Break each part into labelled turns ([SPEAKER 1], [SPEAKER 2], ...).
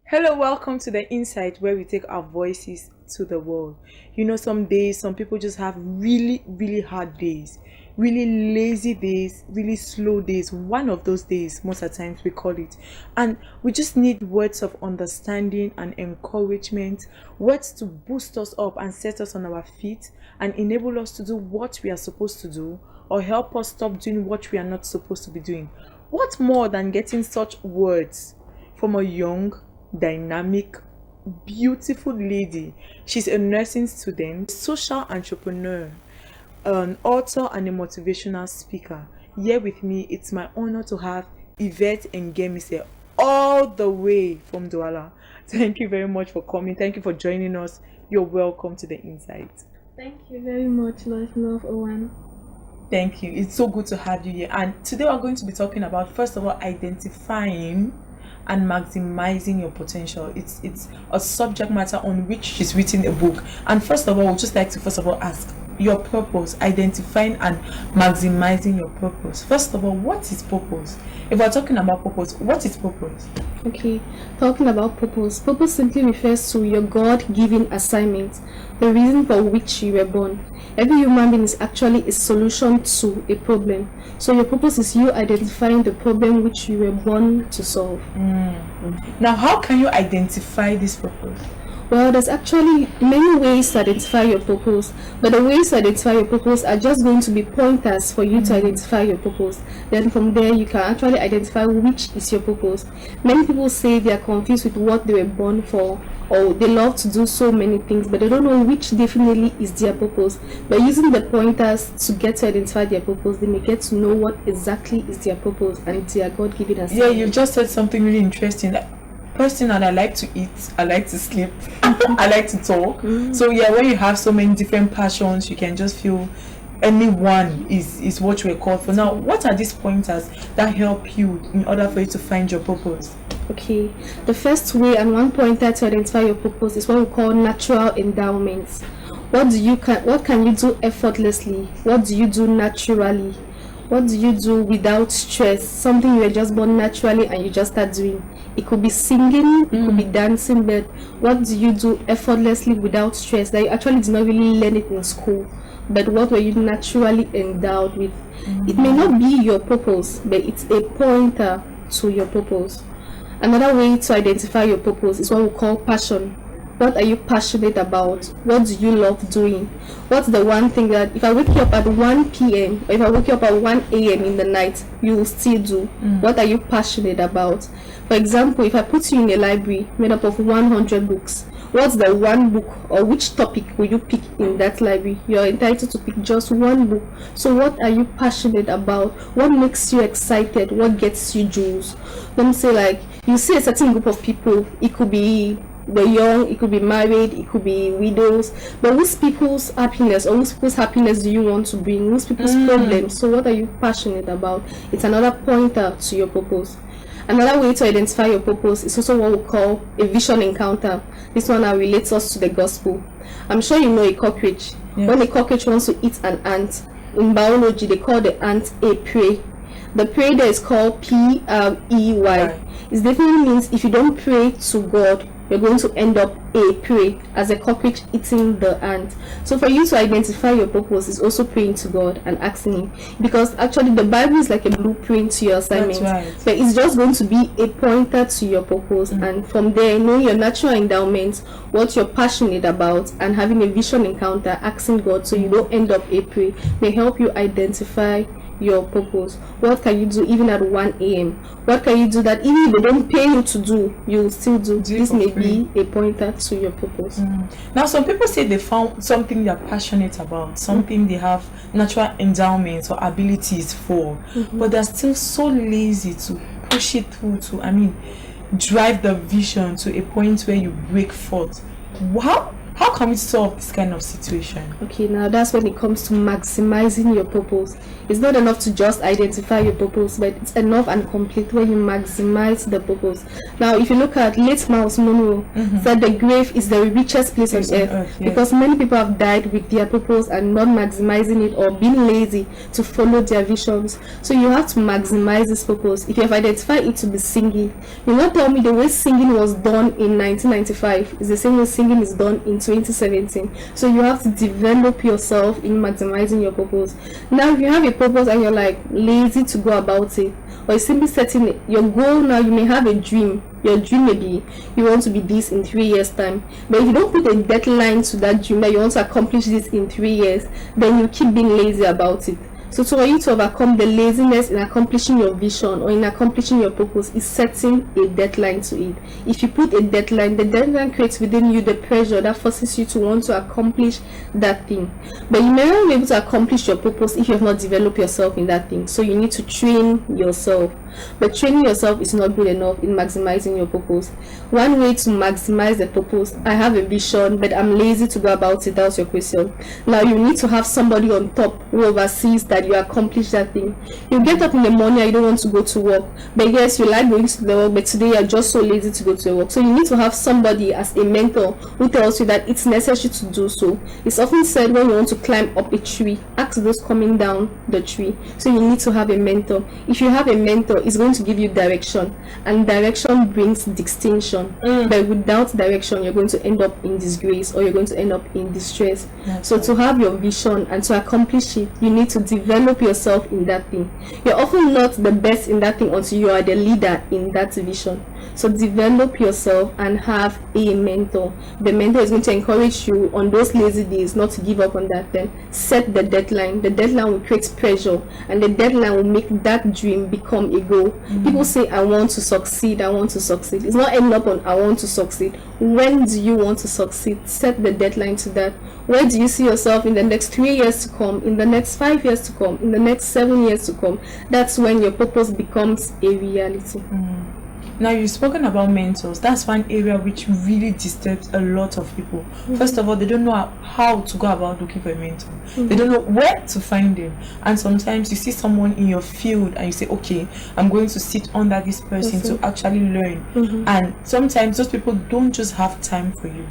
[SPEAKER 1] Hello, welcome to the Insight where we take our voices to the world. Some days, some people just have really hard days, really lazy days, really slow days. One of those days, most of the times we call it. And we just need words of understanding and encouragement, words to boost us up and set us on our feet and enable us to do what we are supposed to do or help us stop doing what we are not supposed to be doing. What more than getting such words from a young, dynamic, beautiful lady? She's a nursing student, social entrepreneur, an author, and a motivational speaker. Here with me, it's my honor to have Yvette Ngemise all the way from Douala. Thank you very much for coming. Thank you for joining us. You're welcome to the Insight.
[SPEAKER 2] Thank you very much, Love Owen.
[SPEAKER 1] Thank you. It's so good to have you here. And today we're going to be talking about, first of all, identifying and maximizing your potential. It's a subject matter on which she's written a book. And first of all, we'd just like to ask your purpose, identifying and maximizing your purpose. First of all, what is purpose? If we're talking about purpose, what is purpose?
[SPEAKER 2] Okay, talking about purpose. Purpose simply refers to your God-given assignment, the reason for which you were born. Every human being is actually a solution to a problem. So your purpose is you identifying the problem which you were born to solve.
[SPEAKER 1] Now, how can you identify this purpose?
[SPEAKER 2] Well, there's actually many ways to identify your purpose, but the ways to identify your purpose are just going to be pointers for you to identify your purpose. Then from there, you can actually identify which is your purpose. Many people say they are confused with what they were born for, or they love to do so many things, but they don't know which definitely is their purpose. By using the pointers to get to identify their purpose, they may get to know what exactly is their purpose and their God-given assignment.
[SPEAKER 1] Yeah, you just said something really interesting. Person, and I like to eat, I like to sleep, I like to talk. So yeah, when you have so many different passions, you can just feel any one is what you were called for. Now, what are these pointers that help you in order for you to find your purpose?
[SPEAKER 2] Okay, the first way and one pointer to identify your purpose is what we call natural endowments. What can you do effortlessly? What do you do naturally? What do you do without stress? Something you were just born naturally and you just start doing. It could be singing, it could be dancing, but what do you do effortlessly without stress that you actually did not really learn it in school? But what were you naturally endowed with? It may not be your purpose, but it's a pointer to your purpose. Another way to identify your purpose is what we call passion. What are you passionate about? What do you love doing? What's the one thing that if I wake you up at 1 p.m. or if I wake you up at 1 a.m. in the night, you will still do? What are you passionate about? For example, if I put you in a library made up of 100 books, what's the one book or which topic will you pick in that library? You're entitled to pick just one book. So what are you passionate about? What makes you excited? What gets you jewels? Let me say, like, you see a certain group of people, it could be the young, it could be married, it could be widows, but whose people's happiness or whose people's happiness do you want to bring? Whose people's problems? So what are you passionate about? It's another pointer to your purpose. Another way to identify your purpose is also what we call a vision encounter. This one now relates us to the gospel. I'm sure you know a cockroach. Yes. When a cockroach wants to eat an ant, in biology they call the ant a prey. The prey there is called prey. It definitely means if you don't pray to God, you're going to end up a prey, as a cockroach eating the ant. So for you to identify your purpose is also praying to God and asking Him, because actually the Bible is like a blueprint to your assignment.
[SPEAKER 1] That's right.
[SPEAKER 2] But it's just going to be a pointer to your purpose, and from there, knowing your natural endowments, what you're passionate about, and having a vision encounter, asking God so you don't end up a prey, may help you identify your purpose. What can you do even at 1 a.m.? What can you do that even if they don't pay you to do, you will still do? This may be a pointer to your purpose.
[SPEAKER 1] Now, some people say they found something they're passionate about, something they have natural endowments or abilities for, but they're still so lazy to push it through to, drive the vision to a point where you break forth. How can we solve this kind of situation?
[SPEAKER 2] Okay, now that's when it comes to maximizing your purpose. It's not enough to just identify your purpose, but it's enough and complete when you maximize the purpose. Now, if you look at late Miles Monroe, said the grave is the richest place on earth,
[SPEAKER 1] yes.
[SPEAKER 2] because many people have died with their purpose and not maximizing it or being lazy to follow their visions. So you have to maximize this purpose. If you have identified it to be singing, you not tell me the way singing was done in 1995 is the same way singing is done in 2017. So you have to develop yourself in maximizing your purpose. Now, if you have a purpose and you're like lazy to go about it, or you're simply setting your goal, now you may have a dream. Your dream may be you want to be this in 3 years time, but if you don't put a deadline to that dream that you want to accomplish this in 3 years, then you keep being lazy about it. So for you to overcome the laziness in accomplishing your vision or in accomplishing your purpose is setting a deadline to it. If you put a deadline, the deadline creates within you the pressure that forces you to want to accomplish that thing. But you may not be able to accomplish your purpose if you have not developed yourself in that thing. So you need to train yourself. But training yourself is not good enough in maximizing your purpose. One way to maximize the purpose, I have a vision, but I'm lazy to go about it. That's your question. Now you need to have somebody on top who oversees that you accomplish that thing. You get up in the morning and you don't want to go to work, but yes, you like going to the work, but today you're just so lazy to go to work. So you need to have somebody as a mentor who tells you that it's necessary to do so. It's often said when you want to climb up a tree, ask those coming down the tree. So you need to have a mentor. If you have a mentor, it's going to give you direction, and direction brings distinction. But without direction, you're going to end up in disgrace or you're going to end up in distress. So to have your vision and to accomplish it, you need to develop yourself in that thing. You're often not the best in that thing until you are the leader in that vision. So develop yourself and have a mentor. The mentor is going to encourage you on those lazy days not to give up on that. Then set the deadline. The deadline will create pressure, and the deadline will make that dream become a goal. People say, I want to succeed, I want to succeed. It's not ending up on I want to succeed. When do you want to succeed? Set the deadline to that. Where do you see yourself in the next 3 years to come, in the next 5 years to come, in the next 7 years to come? That's when your purpose becomes a reality.
[SPEAKER 1] Now, you've spoken about mentors. That's one area which really disturbs a lot of people. First of all, they don't know how to go about looking for a mentor. They don't know where to find them. And sometimes you see someone in your field and you say, okay, I'm going to sit under this person to actually learn. And sometimes those people don't just have time for you.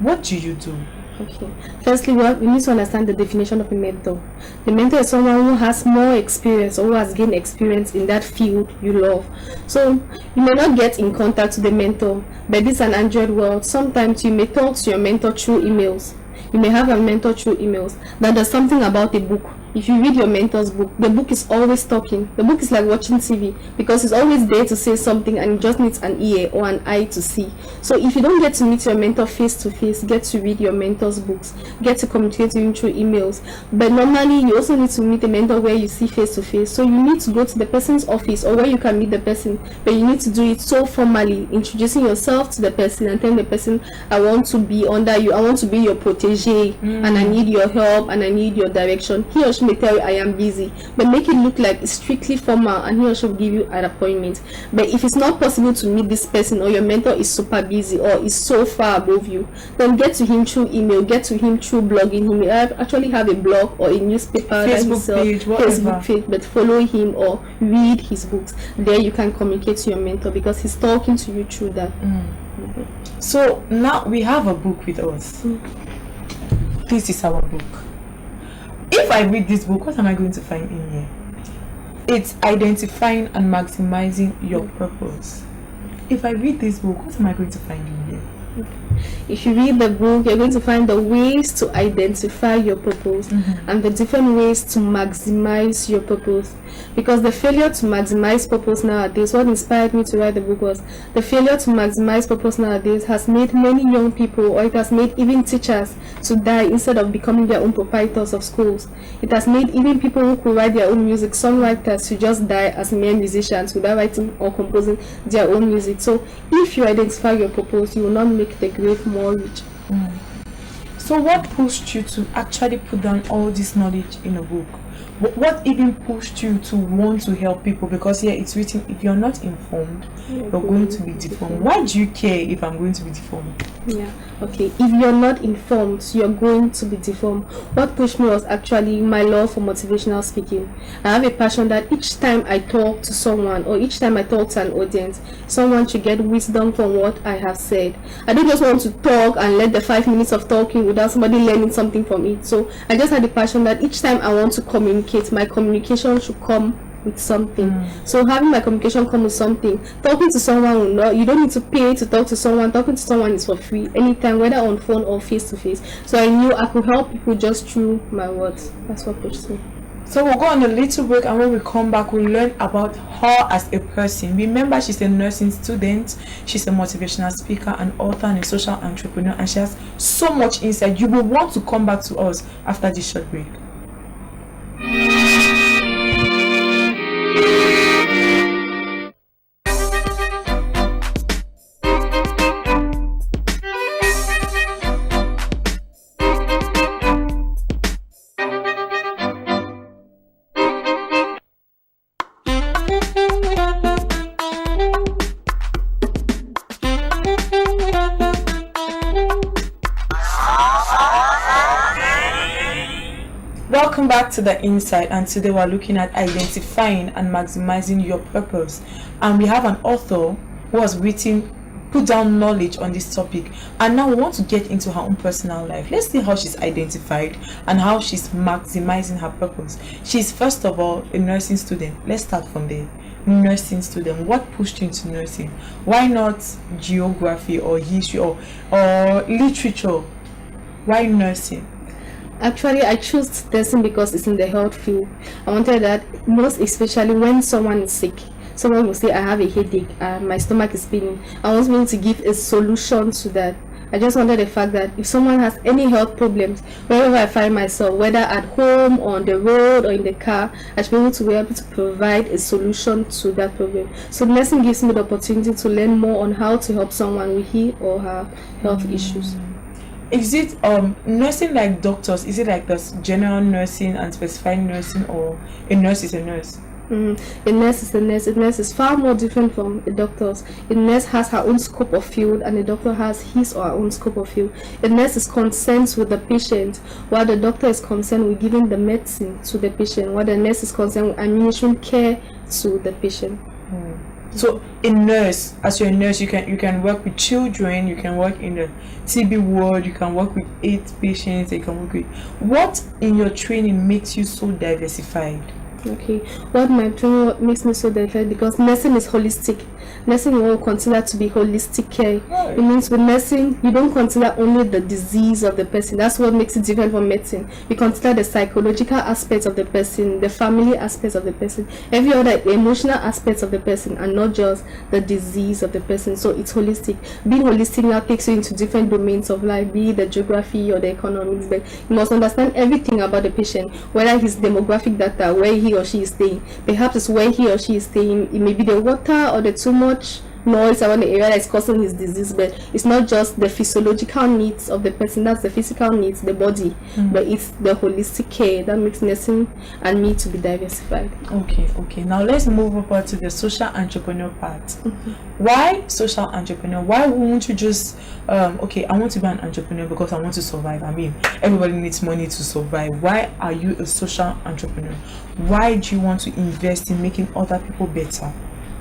[SPEAKER 1] What do you do?
[SPEAKER 2] Okay. Firstly, we need to understand the definition of a mentor. The mentor is someone who has more experience or who has gained experience in that field you love. So you may not get in contact with the mentor, but this is an Android world. Sometimes you may talk to your mentor through emails. You may have a mentor through emails. Now there's something about a book. If you read your mentor's book, the book is always talking. The book is like watching TV because it's always there to say something and it just needs an ear or an eye to see. So if you don't get to meet your mentor face to face, get to read your mentor's books, get to communicate with him through emails. But normally you also need to meet a mentor where you see face to face. So you need to go to the person's office or where you can meet the person, but you need to do it so formally, introducing yourself to the person and telling the person, I want to be under you, I want to be your protege, and I need your help and I need your direction. He or she may tell you I am busy, but make it look like it's strictly formal and he or she will give you an appointment. But if it's not possible to meet this person or your mentor is super busy or is so far above you, then get to him through email, get to him through blogging. He may actually have a blog or a newspaper, Facebook page, but follow him or read his books. There you can communicate to your mentor because he's talking to you through that.
[SPEAKER 1] So now we have a book with us. This is our book. If I read this book, what am I going to find in here? It's identifying and maximizing your purpose. If I read this book, what am I going to find in here?
[SPEAKER 2] If you read the book, you're going to find the ways to identify your purpose and the different ways to maximize your purpose. Because the failure to maximize purpose nowadays, what inspired me to write the book was the failure to maximize purpose nowadays has made many young people, or it has made even teachers to die instead of becoming their own proprietors of schools. It has made even people who could write their own music, songwriters, to just die as mere musicians without writing or composing their own music. So if you identify your purpose, you will not make the grave more rich.
[SPEAKER 1] So what pushed you to actually put down all this knowledge in a book? What even pushed you to want to help people? Because here it's written, if you're not informed, you're going to be deformed. Why do you care if I'm going to be deformed?
[SPEAKER 2] Yeah, okay. If you're not informed, you're going to be deformed. What pushed me was actually my love for motivational speaking. I have a passion that each time I talk to someone or each time I talk to an audience, someone should get wisdom from what I have said. I don't just want to talk and let the 5 minutes of talking without somebody learning something from it. So I just had the passion that each time I want to communicate, my communication should come with something. So having my communication come with something, talking to someone, you don't need to pay to talk to someone. Talking to someone is for free anytime, whether on phone or face to face. So I knew I could help people just through my words. That's what pushed me.
[SPEAKER 1] So we'll go on a little break, and when we come back, we'll learn about her as a person. Remember, she's a nursing student, she's a motivational speaker, an author, and a social entrepreneur, and she has so much insight. You will want to come back to us after this short break. Welcome back to The Insight, and today we're looking at identifying and maximizing your purpose. And we have an author who has put down knowledge on this topic, and now we want to get into her own personal life. Let's see how she's identified and how she's maximizing her purpose. She's first of all a nursing student. Let's start from there. Nursing student. What pushed you into nursing? Why not geography or history or literature? Why nursing?
[SPEAKER 2] Actually, I chose nursing because it's in the health field. I wanted that, most especially when someone is sick. Someone will say, I have a headache, my stomach is paining. I was willing to give a solution to that. I just wanted the fact that if someone has any health problems, wherever I find myself, whether at home, on the road, or in the car, I should be able to provide a solution to that problem. So nursing gives me the opportunity to learn more on how to help someone with his or her health issues.
[SPEAKER 1] Is it nursing like doctors? Is it like this general nursing and specified nursing, or a nurse is a nurse?
[SPEAKER 2] A nurse is a nurse. A nurse is far more different from a doctor. A nurse has her own scope of field, and a doctor has his or her own scope of field. A nurse is concerned with the patient, while the doctor is concerned with giving the medicine to the patient, while the nurse is concerned with administering care to the patient.
[SPEAKER 1] So a nurse, as you're a nurse, you can work with children, you can work in the TB ward, you can work with AIDS patients, you can work with... What in your training makes you so diversified?
[SPEAKER 2] Okay, what my training makes me so different, because nursing is holistic. Nursing will consider to be holistic care. It means with nursing, you don't consider only the disease of the person. That's what makes it different from medicine. You consider the psychological aspects of the person, the family aspects of the person, every other emotional aspects of the person, and not just the disease of the person. So it's holistic. Being holistic now takes you into different domains of life, be it the geography or the economics, but you must understand everything about the patient, whether his demographic data, where he or she is staying. Perhaps it's where he or she is staying. It may be the water or the too much noise around the area that is causing his disease, but it's not just the physiological needs of the person, that's the physical needs, the body, but it's the holistic care that makes nursing and me to be diversified.
[SPEAKER 1] Okay, now let's move over to the social entrepreneur part. Why social entrepreneur? Why won't you just I want to be an entrepreneur because I want to survive? I mean, everybody needs money to survive. Why are you a social entrepreneur? Why do you want to invest in making other people better?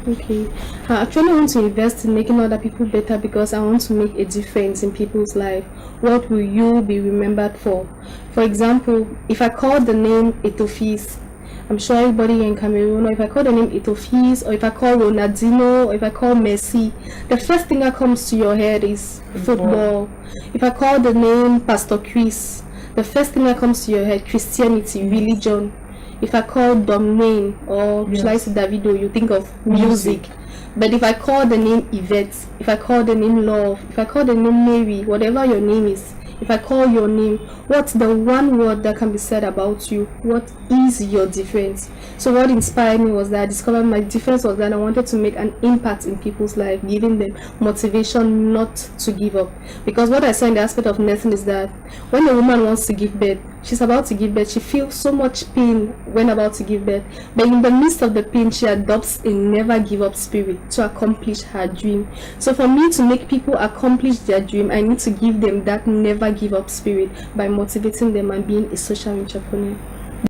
[SPEAKER 2] Okay, I actually want to invest in making other people better because I want to make a difference in people's life. What will you be remembered for? For example, if I call the name Etofis, I'm sure everybody in Cameroon, or if I call the name Etofis, or if I call Ronaldinho, or if I call Messi, the first thing that comes to your head is football. If I call the name Pastor Chris, the first thing that comes to your head, Christianity, religion. If I call Dominion or should I say Davido, you think of music. But if I call the name Yvette, if I call the name Love, if I call the name Mary, whatever your name is, if I call your name, what's the one word that can be said about you? What is your difference? So what inspired me was that I discovered my difference was that I wanted to make an impact in people's life, giving them motivation not to give up. Because what I saw in the aspect of nursing is that when a woman wants to give birth, she's about to give birth. She feels so much pain when about to give birth, but in the midst of the pain, she adopts a never give up spirit to accomplish her dream. So for me to make people accomplish their dream, I need to give them that never give up spirit by motivating them and being a social entrepreneur.